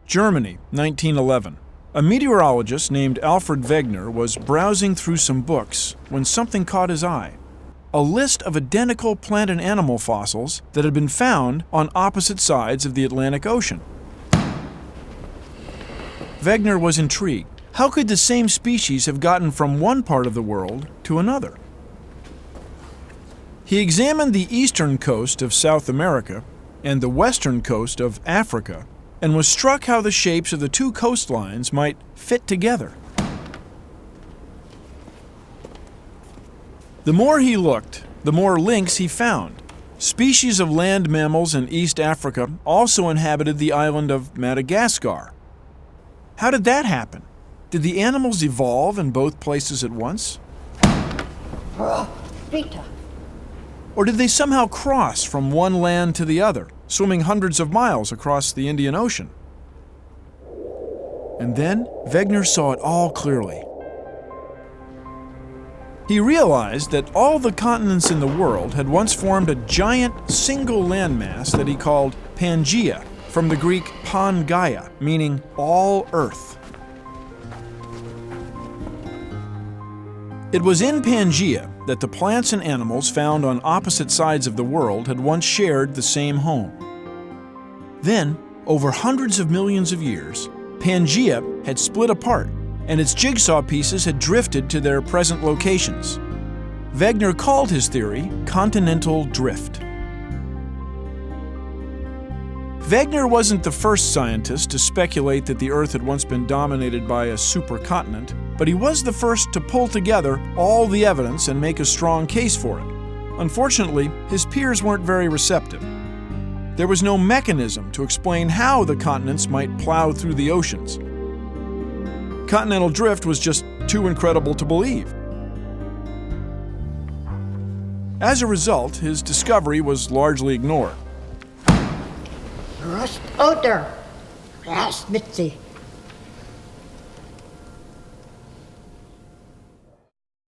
Germany, 1911. A meteorologist named Alfred Wegener was browsing through some books when something caught his eye. A list of identical plant and animal fossils that had been found on opposite sides of the Atlantic Ocean. Wegener was intrigued. How could the same species have gotten from one part of the world to another? He examined the eastern coast of South America and the western coast of Africa, and was struck how the shapes of the two coastlines might fit together. The more he looked, the more links he found. Species of land mammals in East Africa also inhabited the island of Madagascar. How did that happen? Did the animals evolve in both places at once? Or did they somehow cross from one land to the other, swimming hundreds of miles across the Indian Ocean? And then Wegener saw it all clearly. He realized that all the continents in the world had once formed a giant single landmass that he called Pangaea, from the Greek Pangaia, meaning all earth. It was in Pangaea that the plants and animals found on opposite sides of the world had once shared the same home. Then, over hundreds of millions of years, Pangaea had split apart, and its jigsaw pieces had drifted to their present locations. Wegener called his theory continental drift. Wegener wasn't the first scientist to speculate that the Earth had once been dominated by a supercontinent, but he was the first to pull together all the evidence and make a strong case for it. Unfortunately, his peers weren't very receptive. There was no mechanism to explain how the continents might plow through the oceans. Continental drift was just too incredible to believe. As a result, his discovery was largely ignored. Rust out there. Yes, Mitzi.